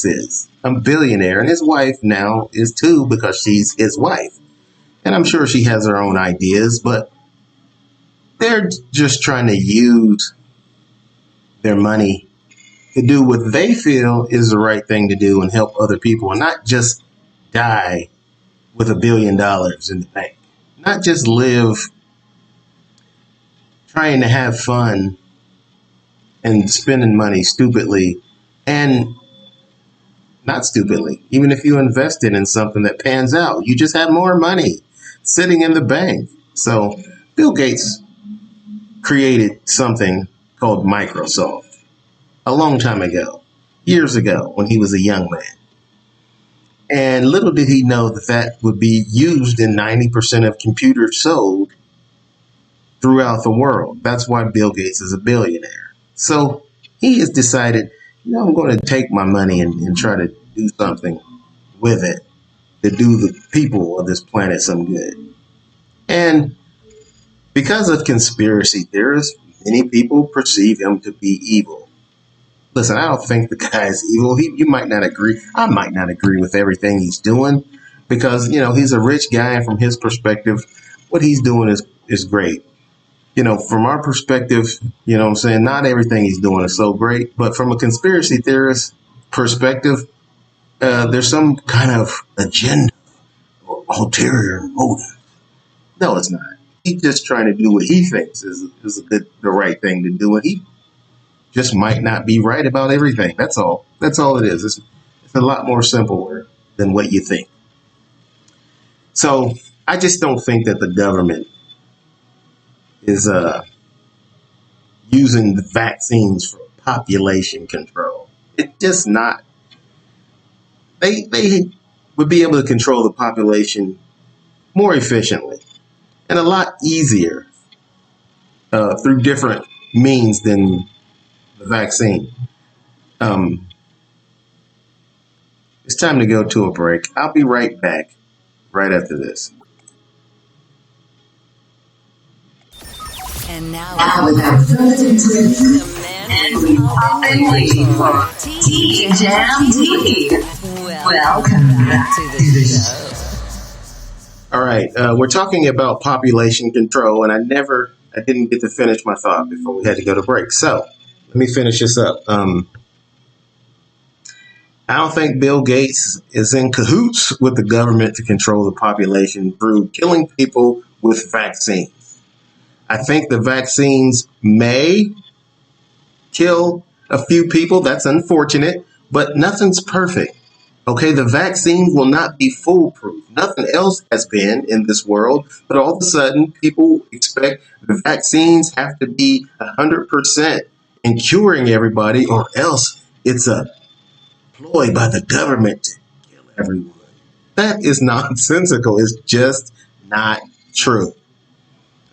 is a billionaire, and his wife now is too because she's his wife. And I'm sure she has her own ideas, but they're just trying to use their money to do what they feel is the right thing to do and help other people and not just die with $1 billion in the bank. Not just live trying to have fun and spending money stupidly and not stupidly. Even if you invested in something that pans out, you just have more money sitting in the bank. So Bill Gates created something called Microsoft a long time ago, years ago, when he was a young man. And little did he know that that would be used in 90% of computers sold throughout the world. That's why Bill Gates is a billionaire. So he has decided, I'm going to take my money and try to do something with it to do the people of this planet some good. And because of conspiracy theorists, many people perceive him to be evil. Listen, I don't think the guy is evil. You might not agree. I might not agree with everything he's doing because, he's a rich guy. And from his perspective, what he's doing is great. From our perspective, what I'm saying, not everything he's doing is so great. But from a conspiracy theorist perspective, there's some kind of agenda or ulterior motive. No, it's not. He's just trying to do what he thinks is the right thing to do. And he just might not be right about everything. That's all. That's all it is. It's a lot more simpler than what you think. So I just don't think that the government is using the vaccines for population control. It's just not. They would be able to control the population more efficiently and a lot easier through different means than the vaccine. It's time to go to a break. I'll be right back right after this. And now without further ado, and we've all been waiting for Tea Jam Tea. Welcome back to the show. All right, we're talking about population control, and I didn't get to finish my thought before we had to go to break. So let me finish this up. I don't think Bill Gates is in cahoots with the government to control the population through killing people with vaccines. I think the vaccines may kill a few people. That's unfortunate, but nothing's perfect. Okay, the vaccine will not be foolproof. Nothing else has been in this world, but all of a sudden people expect the vaccines have to be 100% in curing everybody, or else it's a ploy by the government to kill everyone. That is nonsensical. It's just not true.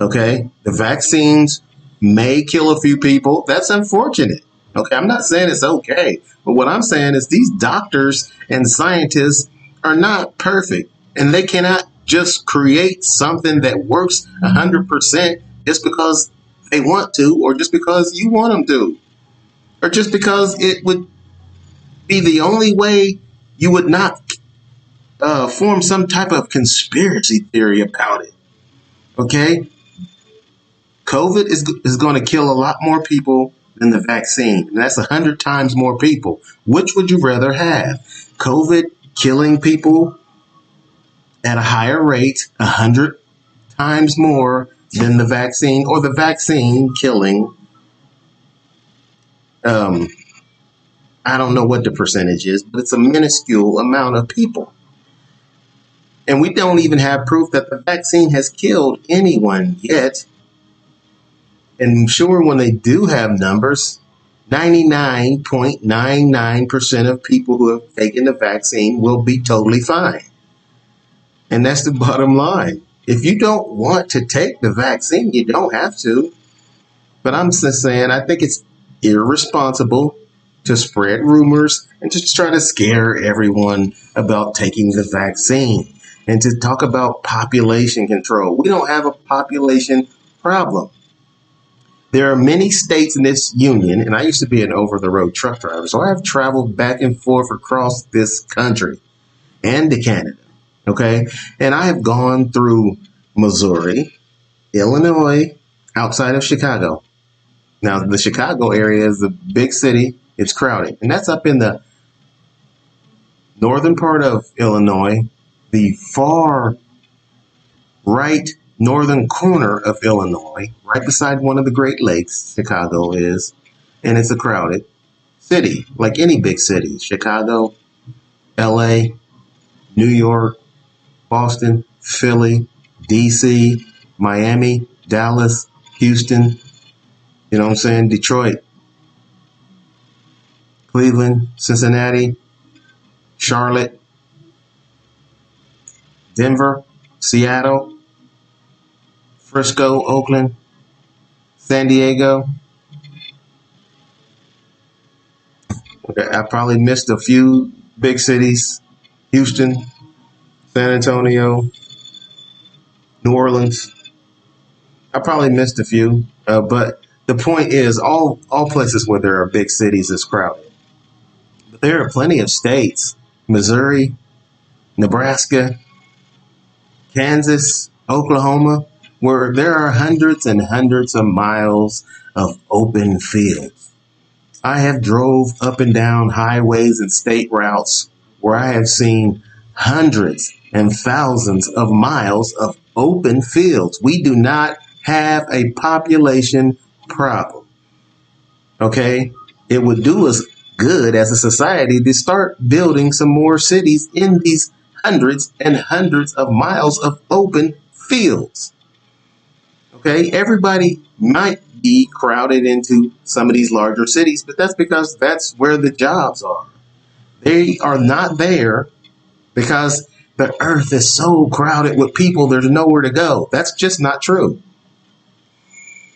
Okay, the vaccines may kill a few people. That's unfortunate. Okay, I'm not saying it's okay, but what I'm saying is these doctors and scientists are not perfect, and they cannot just create something that works 100% just because they want to, or just because you want them to, or just because it would be the only way. You would not form some type of conspiracy theory about it. Okay? COVID is going to kill a lot more people than the vaccine. And that's 100 times more people. Which would you rather have? COVID killing people at a higher rate, 100 times more than the vaccine, or the vaccine killing, I don't know what the percentage is, but it's a minuscule amount of people. And we don't even have proof that the vaccine has killed anyone yet. And I'm sure when they do have numbers, 99.99% of people who have taken the vaccine will be totally fine. And that's the bottom line. If you don't want to take the vaccine, you don't have to. But I'm just saying, I think it's irresponsible to spread rumors and to try to scare everyone about taking the vaccine and to talk about population control. We don't have a population problem. There are many states in this union, and I used to be an over-the-road truck driver, so I have traveled back and forth across this country and to Canada, okay? And I have gone through Missouri, Illinois, outside of Chicago. Now, the Chicago area is a big city. It's crowded, and that's up in the northern part of Illinois, the far right northern corner of Illinois, right beside one of the Great Lakes, Chicago is, and it's a crowded city, like any big city. Chicago, LA, New York, Boston, Philly, DC, Miami, Dallas, Houston, you know what I'm saying? Detroit, Cleveland, Cincinnati, Charlotte, Denver, Seattle, Frisco, Oakland, San Diego. Okay, I probably missed a few big cities. Houston, San Antonio, New Orleans. I probably missed a few, but the point is all places where there are big cities is crowded. But there are plenty of states, Missouri, Nebraska, Kansas, Oklahoma, where there are hundreds and hundreds of miles of open fields. I have drove up and down highways and state routes where I have seen hundreds and thousands of miles of open fields. We do not have a population problem. Okay? It would do us good as a society to start building some more cities in these hundreds and hundreds of miles of open fields. Okay? Everybody might be crowded into some of these larger cities, but that's because that's where the jobs are. They are not there because the earth is so crowded with people, there's nowhere to go. That's just not true.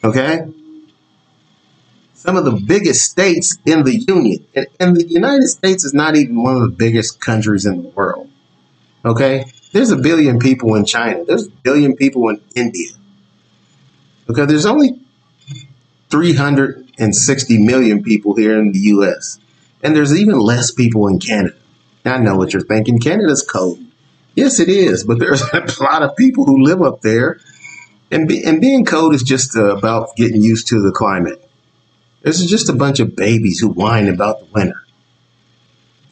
Okay? Some of the biggest states in the Union, and the United States is not even one of the biggest countries in the world. Okay? There's a billion people in China. There's a billion people in India. Okay? There's only 360 million people here in the U.S. And there's even less people in Canada. Now, I know what you're thinking. Canada's cold. Yes, it is. But there's a lot of people who live up there. And being cold is just about getting used to the climate. There's just a bunch of babies who whine about the winter.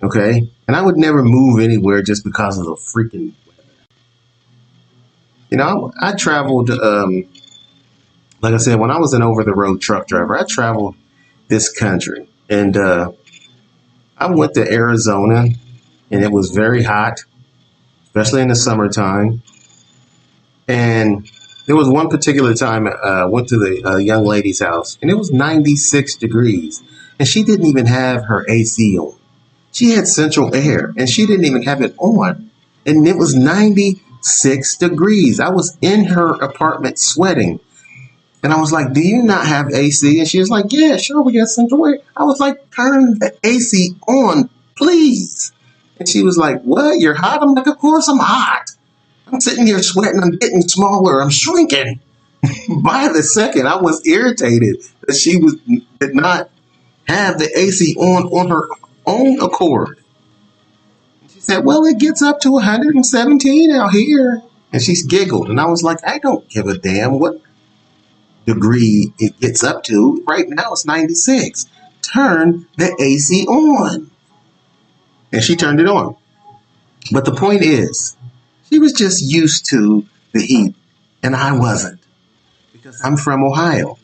Okay? And I would never move anywhere just because of the freaking weather. You know, I traveled, like I said, when I was an over-the-road truck driver, I traveled this country. And I went to Arizona, and it was very hot, especially in the summertime. And there was one particular time I went to the young lady's house, and it was 96 degrees, and she didn't even have her AC on. She had central air, and she didn't even have it on, and it was 96 degrees. I was in her apartment sweating, and I was like, do you not have AC? And she was like, yeah, sure, we got central air. I was like, turn the AC on, please. And she was like, what? You're hot? I'm like, of course I'm hot. I'm sitting here sweating. I'm getting smaller. I'm shrinking. By the second, I was irritated that she did not have the AC on her own accord. She said, well, it gets up to 117 out here. And she giggled. And I was like, I don't give a damn what degree it gets up to. Right now it's 96. Turn the AC on. And she turned it on. But the point is, she was just used to the heat, and I wasn't, because I'm from Ohio,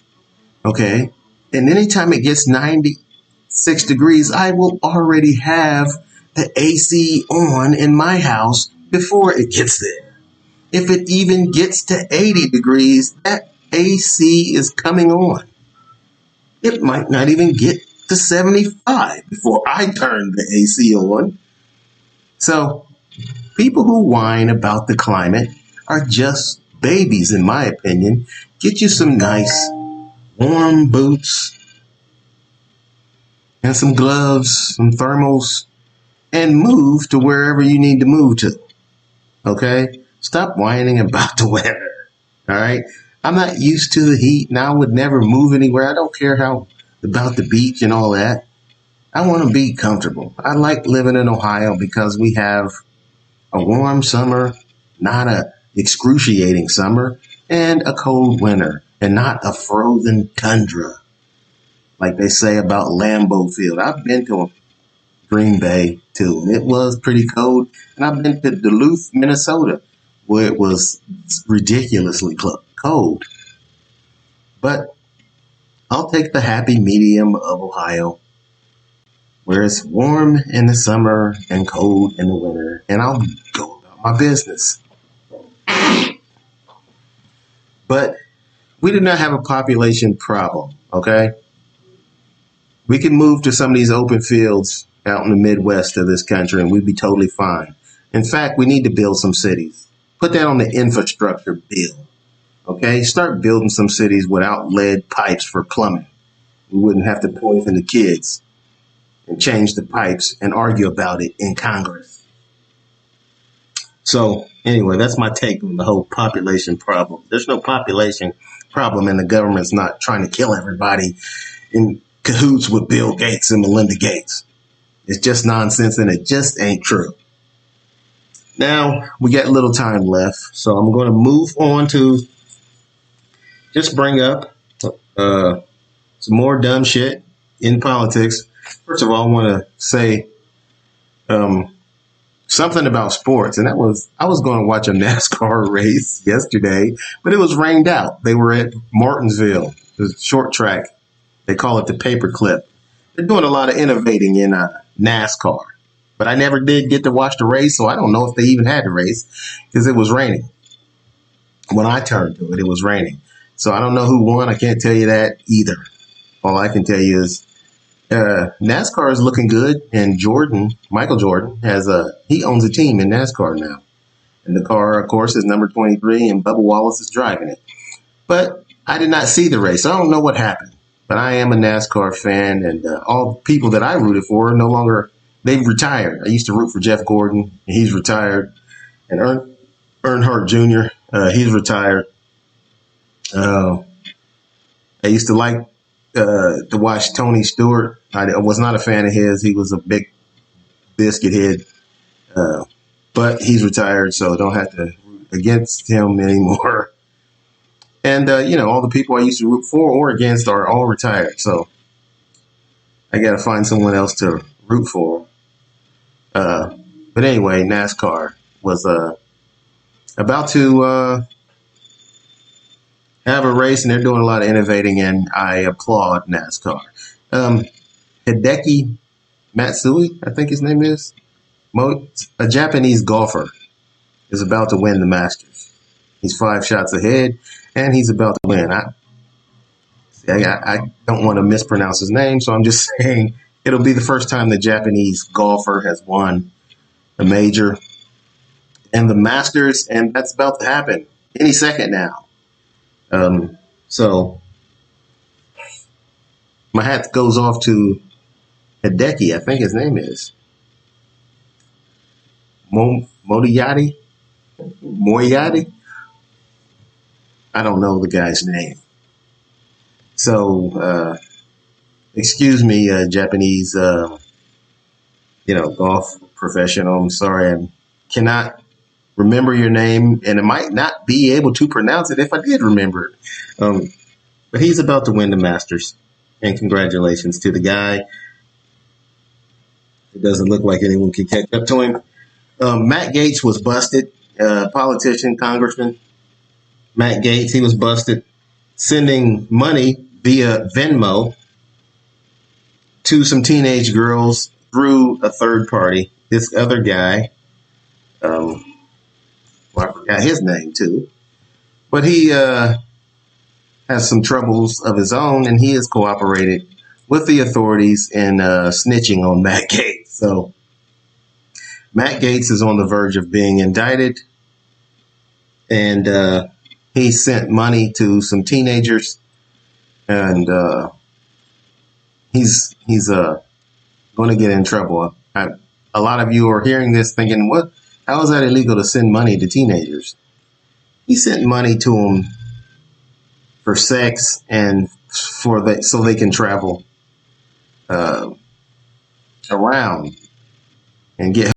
okay? And anytime it gets 96 degrees, I will already have the AC on in my house before it gets there. If it even gets to 80 degrees, that AC is coming on. It might not even get to 75 before I turn the AC on. So, people who whine about the climate are just babies, in my opinion. Get you some nice warm boots and some gloves, some thermals, and move to wherever you need to move to. Okay? Stop whining about the weather. All right? I'm not used to the heat, and I would never move anywhere. I don't care how about the beach and all that. I want to be comfortable. I like living in Ohio because we have a warm summer, not a excruciating summer, and a cold winter, and not a frozen tundra like they say about Lambeau Field. I've been to Green Bay too, and it was pretty cold. And I've been to Duluth, Minnesota, where it was ridiculously cold. But I'll take the happy medium of Ohio, where it's warm in the summer and cold in the winter, and I'll go about my business. But we do not have a population problem, okay? We can move to some of these open fields out in the Midwest of this country and we'd be totally fine. In fact, we need to build some cities. Put that on the infrastructure bill, okay? Start building some cities without lead pipes for plumbing. We wouldn't have to poison the kids and change the pipes and argue about it in Congress. So anyway, that's my take on the whole population problem. There's no population problem and the government's not trying to kill everybody in cahoots with Bill Gates and Melinda Gates. It's just nonsense and it just ain't true. Now we got little time left, so I'm going to move on to just bring up some more dumb shit in politics. First of all, I want to say something about sports, and that was I was going to watch a NASCAR race yesterday, but it was rained out. They were at Martinsville, the short track. They call it the paperclip. They're doing a lot of innovating in NASCAR, but I never did get to watch the race, so I don't know if they even had the race because it was raining. When I turned to it, it was raining. So I don't know who won. I can't tell you that either. All I can tell you is NASCAR is looking good, and Michael Jordan, he owns a team in NASCAR now. And the car, of course, is number 23, and Bubba Wallace is driving it. But I did not see the race. I don't know what happened. But I am a NASCAR fan, and all the people that I rooted for are no longer, they've retired. I used to root for Jeff Gordon, and he's retired. And Earnhardt Jr., he's retired. I used to like to watch Tony Stewart. I was not a fan of his. He was a big biscuit head. But he's retired, so don't have to root against him anymore. And, all the people I used to root for or against are all retired. So I got to find someone else to root for. But anyway, NASCAR was about to have a race, and they're doing a lot of innovating, and I applaud NASCAR. Hideki Matsui, I think his name is, a Japanese golfer, is about to win the Masters. He's 5 shots ahead, and he's about to win. I don't want to mispronounce his name, so I'm just saying it'll be the first time the Japanese golfer has won a major and the Masters, and that's about to happen any second now. So my hat goes off to Hideki, I think his name is Moyadi. I don't know the guy's name. So, excuse me, Japanese, golf professional. I'm sorry, I cannot remember your name, and I might not be able to pronounce it if I did remember it. But he's about to win the Masters, and congratulations to the guy. It doesn't look like anyone can catch up to him. Matt Gaetz was busted, politician, congressman. Matt Gaetz, he was busted sending money via Venmo to some teenage girls through a third party. This other guy, I forgot his name too, but he has some troubles of his own, and he has cooperated with the authorities in snitching on Matt Gaetz. So Matt Gaetz is on the verge of being indicted, and he sent money to some teenagers, and he's going to get in trouble. A lot of you are hearing this thinking, "What? How is that illegal to send money to teenagers?" He sent money to them for sex and so they can travel uh, around and get